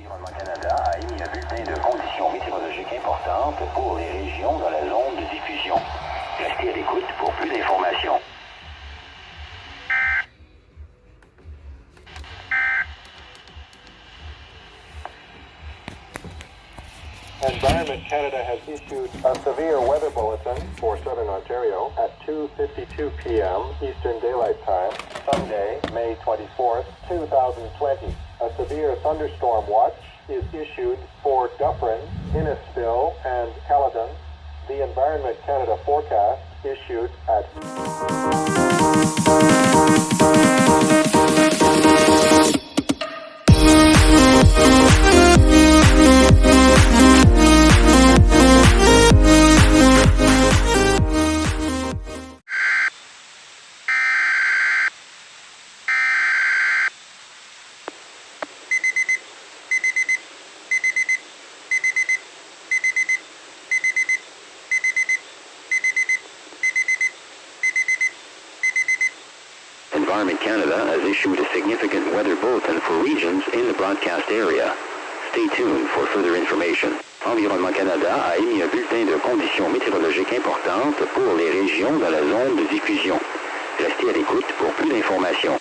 Environnement Canada a émis un bulletin de conditions météorologiques importantes pour les régions dans la zone de diffusion. Restez à l'écoute pour plus d'informations. Environment Canada has issued a severe weather bulletin for Southern Ontario at 2:52 p.m. Eastern Daylight Time, Sunday, May 24th, 2020. A severe thunderstorm watch is issued for Dufferin, Innisfil, and Caledon. The Environment Canada forecast issued at Environment Canada has issued a significant weather bulletin for regions in the broadcast area. Stay tuned for further information. Environnement Canada a émis un bulletin de conditions météorologiques importantes pour les régions dans la zone de diffusion. Restez à l'écoute pour plus d'informations.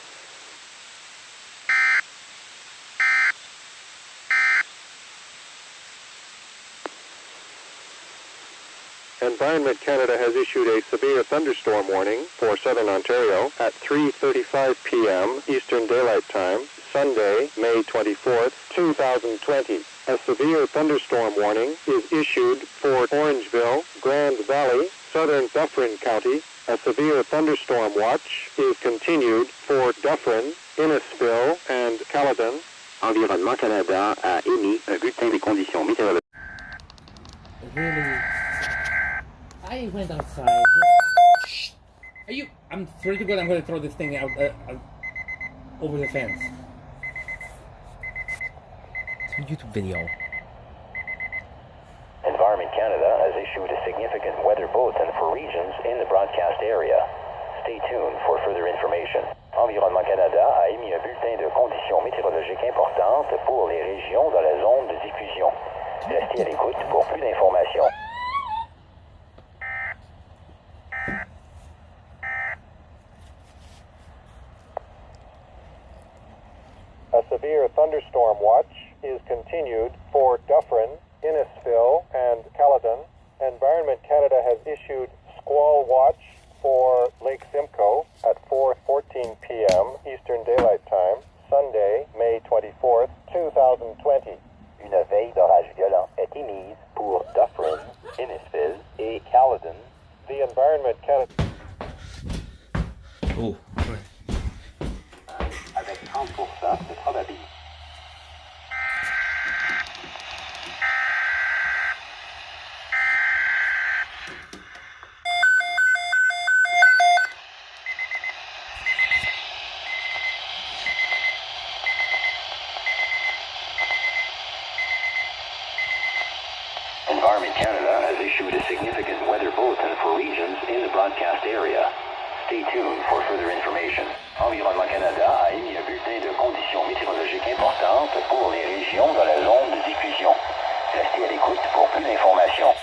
Environment Canada has issued a severe thunderstorm warning for Southern Ontario at 3:35 p.m. Eastern Daylight Time, Sunday, May 24th, 2020. A severe thunderstorm warning is issued for Orangeville, Grand Valley, Southern Dufferin County. A severe thunderstorm watch is continued for Dufferin, Innisfil, and Caledon. Environnement Canada a émis un bulletin des conditions météorologiques. Really? I went outside. Shh. Are you? I'm swear to God, I'm going to throw this thing out over the fence. It's a YouTube video. Environment Canada has issued a significant weather bulletin for regions in the broadcast area. Stay tuned for further information. Environnement Canada a émis un bulletin de conditions météorologiques importantes pour les régions dans la zone de diffusion. Restez à l'écoute pour plus d'informations. A severe thunderstorm watch is continued for Dufferin, Innisfil, and Caledon. Environment Canada has issued squall watch for Lake Simcoe at 4:14 p.m. Eastern Daylight Time, Sunday, May 24th, 2020. Une veille d'orage violent est émise pour Dufferin, Innisfil et Caledon. The Environment Canada... Oh, avec 30% de probabilité. Environment Canada has issued a significant weather bulletin for regions in the broadcast area. Stay tuned for further information. Environnement Canada a émis un bulletin de conditions météorologiques importantes pour les régions dans la zone de diffusion. Restez à l'écoute pour plus d'informations.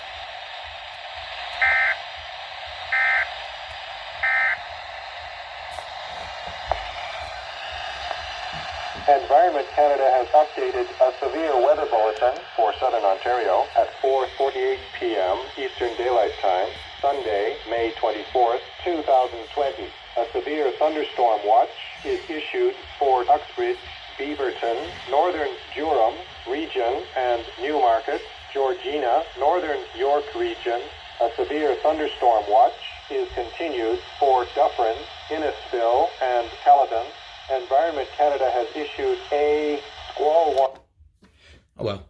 Environment Canada has updated a severe weather bulletin for Southern Ontario at 4:48 p.m. Eastern Daylight Time, Sunday, May 24th, 2020. A severe thunderstorm watch is issued for Uxbridge, Beaverton, Northern Durham Region, and Newmarket, Georgina, Northern York Region. A severe thunderstorm watch is continued for Dufferin, Innisfil, and Caledon. Environment Canada has issued a squall watch. oh well.